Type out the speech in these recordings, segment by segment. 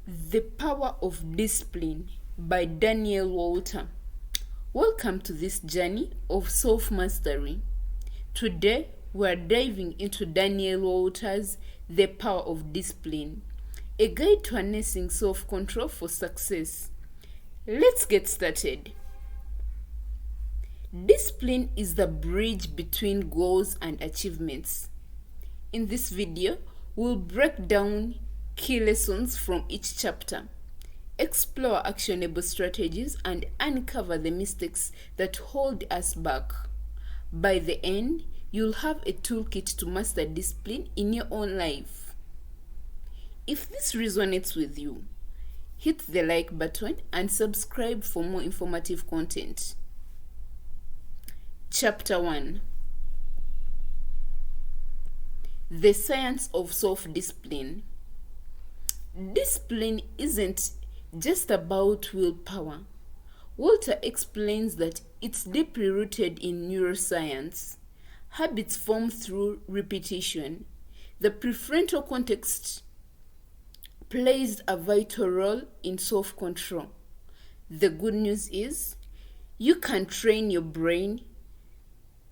The Power of Discipline by Daniel Walter. Welcome to this journey of self-mastery. Today, we are diving into Daniel Walter's The Power of Discipline, a guide to harnessing self-control for success. Let's get started. Discipline is the bridge between goals and achievements. In this video, we'll break down key lessons from each chapter, explore actionable strategies, and uncover the mistakes that hold us back. By the end, you'll have a toolkit to master discipline in your own life. If this resonates with you, hit the like button and subscribe for more informative content. Chapter 1: The Science of Self-Discipline. Discipline isn't just about willpower. Walter explains that it's deeply rooted in neuroscience. Habits form through repetition. The prefrontal cortex plays a vital role in self-control. The good news is, you can train your brain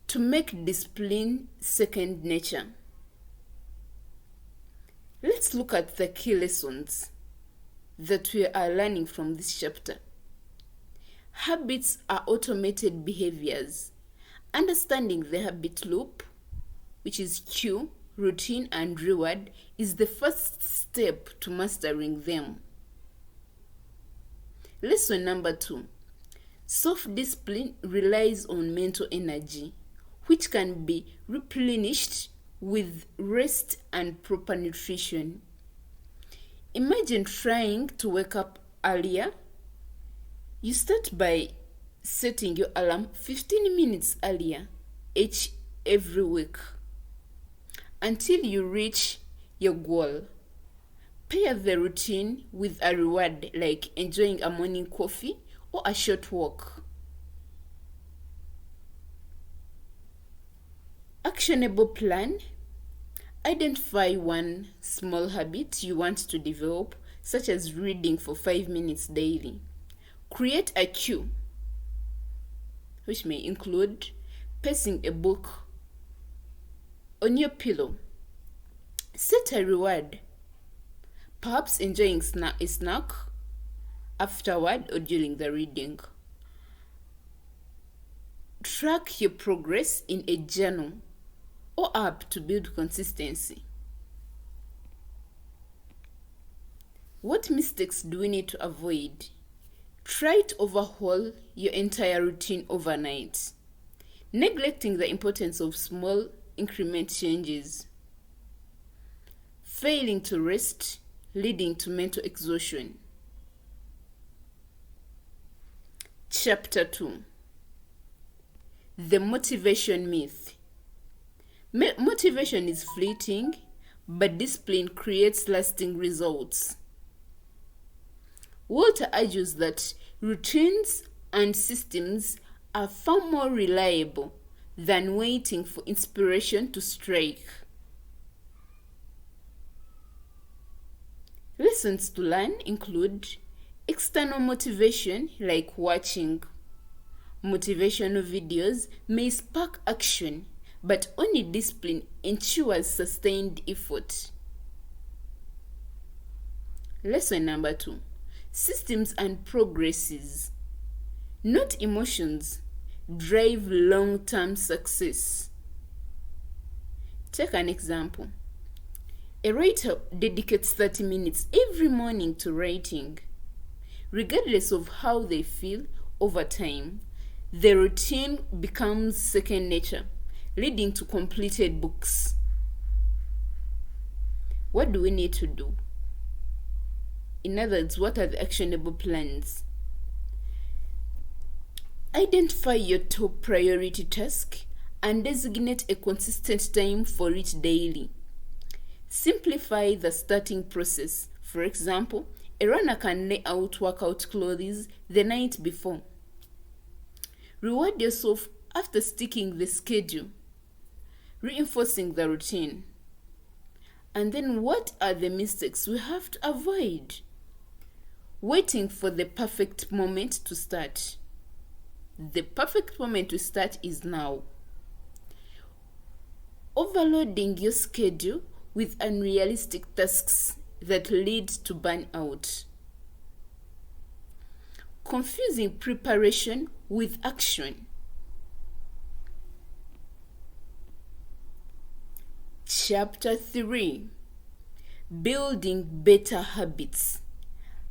to make discipline second nature. Let's look at the key lessons that we are learning from this chapter. Habits are automated behaviors. Understanding the habit loop, which is cue, routine, and reward, is the first step to mastering them. Lesson number 2. Self-discipline relies on mental energy, which can be replenished with rest and proper nutrition. Imagine trying to wake up earlier. You start by setting your alarm 15 minutes earlier every week until you reach your goal. Pair the routine with a reward like enjoying a morning coffee or a short walk. Actionable plan. Identify one small habit you want to develop, such as reading for 5 minutes daily. Create a cue, which may include pacing a book on your pillow. Set a reward, perhaps enjoying a snack afterward or during the reading. Track your progress in a journal or app to build consistency. What mistakes do we need to avoid? Try to overhaul your entire routine overnight, neglecting the importance of small increment changes. Failing to rest, leading to mental exhaustion. Chapter 2: The Motivation Myth. Motivation is fleeting, but discipline creates lasting results. Walter argues that routines and systems are far more reliable than waiting for inspiration to strike. Lessons to learn include external motivation, like watching motivational videos, may spark action, but only discipline ensures sustained effort. Lesson number 2. Systems and progresses, not emotions, drive long-term success. Take an example. A writer dedicates 30 minutes every morning to writing. Regardless of how they feel over time, the routine becomes second nature, leading to completed books. What do we need to do? In other words, what are the actionable plans? Identify your top priority task and designate a consistent time for it daily. Simplify the starting process. For example, a runner can lay out workout clothes the night before. Reward yourself after sticking the schedule, reinforcing the routine. And then, what are the mistakes we have to avoid? waiting for the perfect moment to start. The perfect moment to start is now. Overloading your schedule with unrealistic tasks that lead to burnout. Confusing preparation with action. Chapter 3. Building better habits.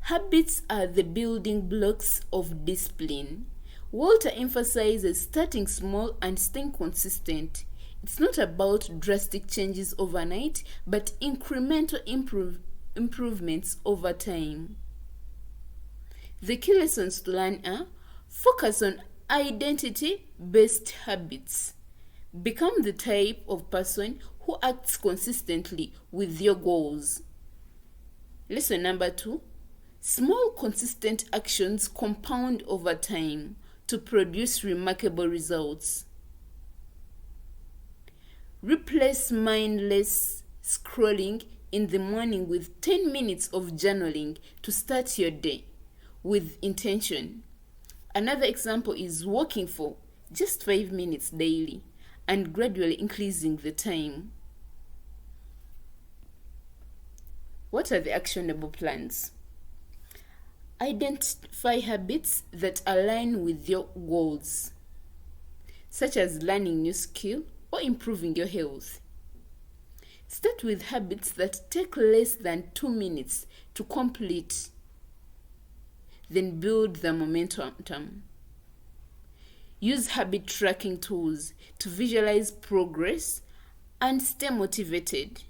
Habits are the building blocks of discipline. Walter emphasizes starting small and staying consistent. It's not about drastic changes overnight, but incremental improvements over time. The key lessons to learn are: focus on identity-based habits. Become the type of person who acts consistently with your goals. Lesson number 2. Small consistent actions compound over time to produce remarkable results. Replace mindless scrolling in the morning with 10 minutes of journaling to start your day with intention. Another example is walking for just 5 minutes daily and gradually increasing the time. What are the actionable plans? Identify habits that align with your goals, such as learning new skill or improving your health. Start with habits that take less than 2 minutes to complete, then build the momentum. Use habit tracking tools to visualize progress and stay motivated.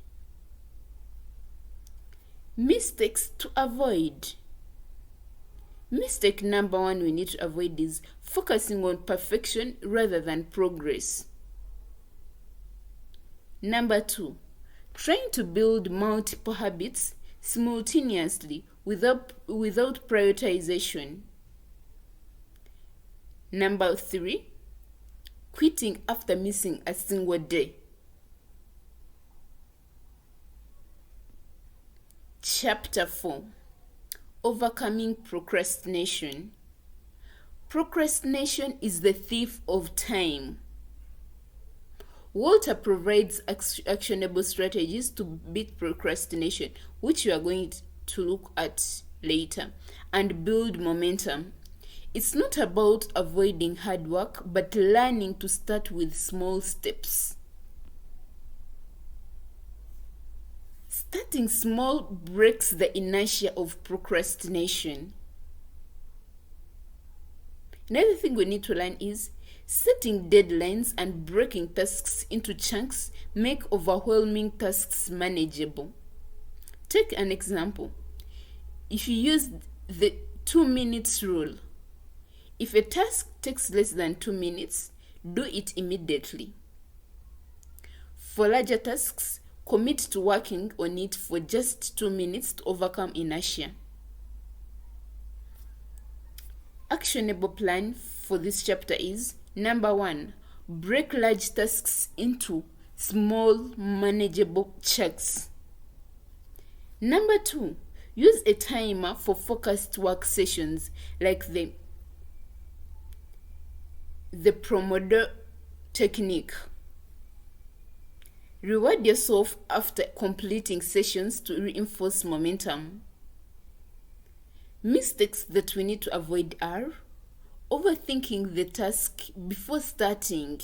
Mistakes to avoid. Mistake number 1 we need to avoid is focusing on perfection rather than progress. Number 2, trying to build multiple habits simultaneously without prioritization. Number 3, quitting after missing a single day. Chapter 4. Overcoming procrastination. Procrastination is the thief of time. Walter provides actionable strategies to beat procrastination, which we are going to look at later, and build momentum. It's not about avoiding hard work, but learning to start with small steps. Starting small breaks the inertia of procrastination. Another thing we need to learn is setting deadlines and breaking tasks into chunks make overwhelming tasks manageable. Take an example. If you use the 2 minutes rule, if a task takes less than 2 minutes, do it immediately. For larger tasks, commit to working on it for just 2 minutes to overcome inertia. Actionable plan for this chapter is: number 1, break large tasks into small, manageable chunks. Number 2, use a timer for focused work sessions like the Pomodoro technique. Reward yourself after completing sessions to reinforce momentum. Mistakes that we need to avoid are overthinking the task before starting.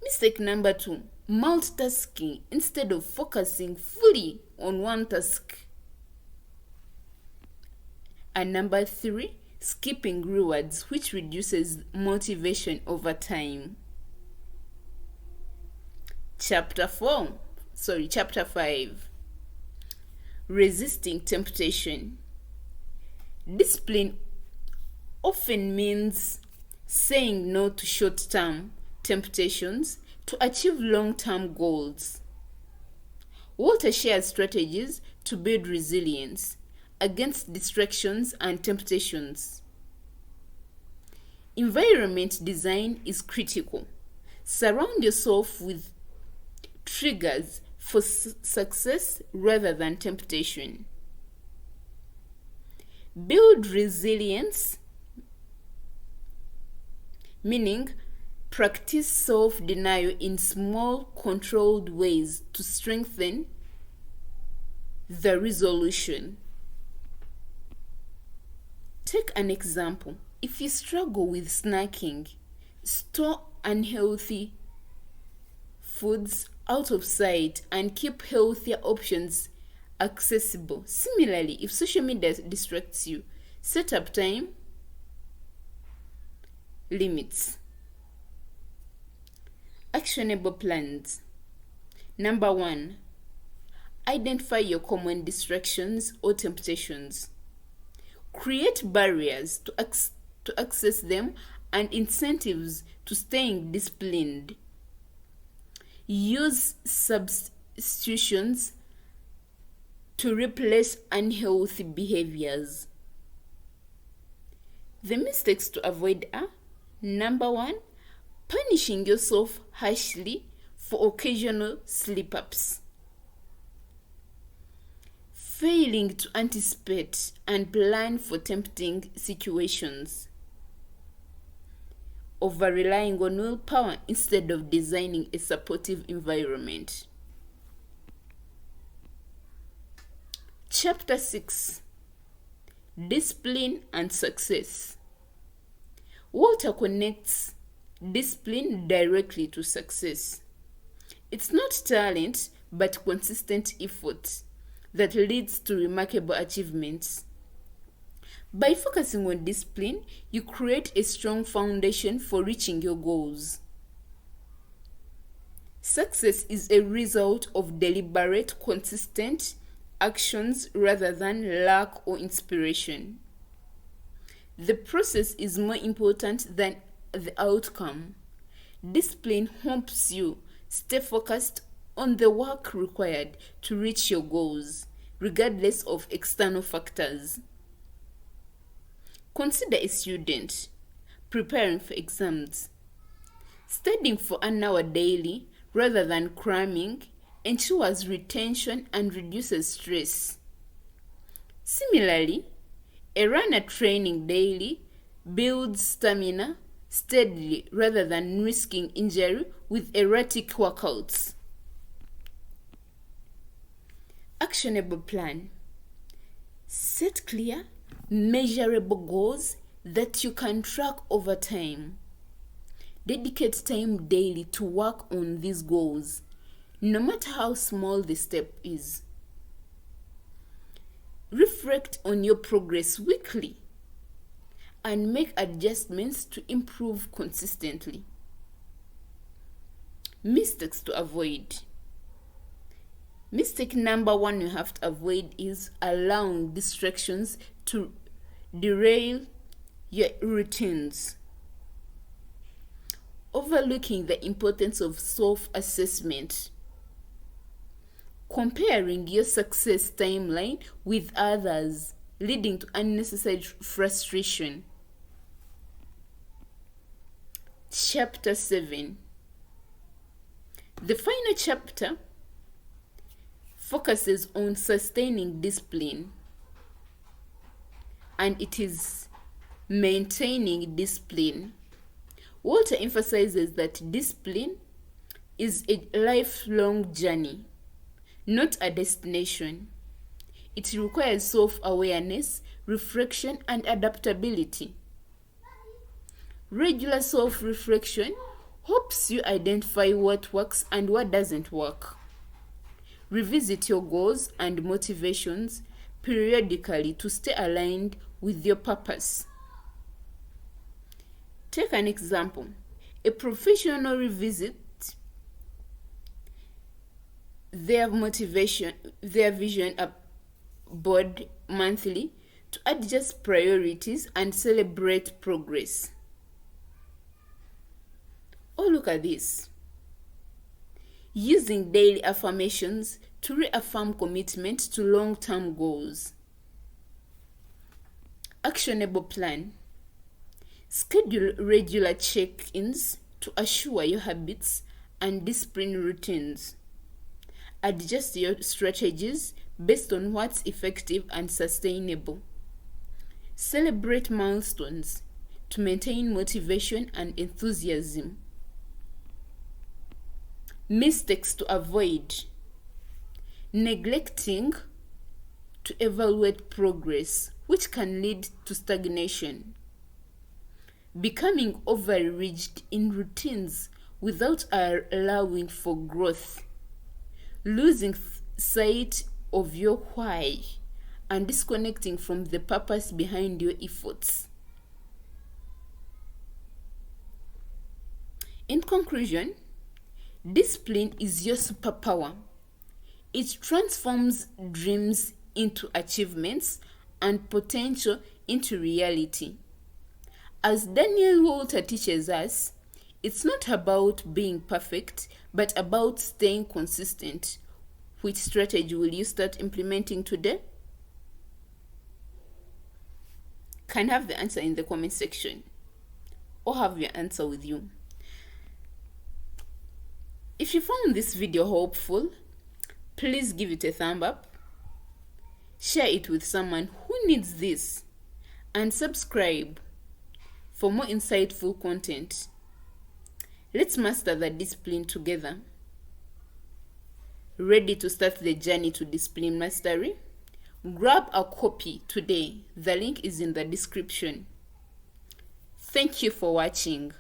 Mistake number 2, multitasking instead of focusing fully on one task. And number 3, skipping rewards, which reduces motivation over time. Chapter 5. Resisting temptation. Discipline often means saying no to short-term temptations to achieve long-term goals. Walter shares strategies to build resilience against distractions and temptations. Environment design is critical. Surround yourself with triggers for success rather than temptation. Build resilience, meaning practice self-denial in small, controlled ways to strengthen the resolution. Take an example. If you struggle with snacking, store unhealthy foods out of sight and keep healthier options accessible. Similarly, if social media distracts you, set up time limits. Actionable plans. Number 1, identify your common distractions or temptations. Create barriers to access them and incentives to staying disciplined. Use substitutions to replace unhealthy behaviors. The mistakes to avoid are: number 1, punishing yourself harshly for occasional slip-ups. Failing to anticipate and plan for tempting situations. Over-relying on willpower instead of designing a supportive environment. Chapter 6. Discipline and Success. Walter connects discipline directly to success. It's not talent, but consistent effort that leads to remarkable achievements. By focusing on discipline, you create a strong foundation for reaching your goals. Success is a result of deliberate, consistent actions rather than luck or inspiration. The process is more important than the outcome. Discipline helps you stay focused on the work required to reach your goals, regardless of external factors. Consider a student preparing for exams. Studying for an hour daily rather than cramming ensures retention and reduces stress. Similarly, a runner training daily builds stamina steadily rather than risking injury with erratic workouts. Actionable plan. Set clear, measurable goals that you can track over time. Dedicate time daily to work on these goals, no matter how small the step is. Reflect on your progress weekly and make adjustments to improve consistently. Mistakes to avoid. Mistake number 1 you have to avoid is allowing distractions to derail your routines. Overlooking the importance of self-assessment. Comparing your success timeline with others, leading to unnecessary frustration. Chapter 7. The final chapter focuses on sustaining discipline, and it is maintaining discipline. Walter emphasizes that discipline is a lifelong journey, not a destination. It requires self-awareness, reflection, and adaptability. Regular self-reflection helps you identify what works and what doesn't work. Revisit your goals and motivations periodically to stay aligned with your purpose. Take an example. A professional revisits their vision board monthly to adjust priorities and celebrate progress. Oh, look at this. Using daily affirmations to reaffirm commitment to long-term goals. Actionable plan. Schedule regular check-ins to assure your habits and discipline routines. Adjust your strategies based on what's effective and sustainable. Celebrate milestones to maintain motivation and enthusiasm. Mistakes to avoid: neglecting to evaluate progress, which can lead to stagnation. Becoming overly rigid in routines without allowing for growth. Losing sight of your why and disconnecting from the purpose behind your efforts. In conclusion, discipline is your superpower. It transforms dreams into achievements and potential into reality. As Daniel Walter teaches us, it's not about being perfect, but about staying consistent. Which strategy will you start implementing today? Can have the answer in the comment section, or have your answer with you. If you found this video helpful, please give it a thumb up, share it with someone who needs this, and subscribe for more insightful content. Let's master the discipline together. Ready to start the journey to discipline mastery? Grab a copy today. The link is in the description. Thank you for watching.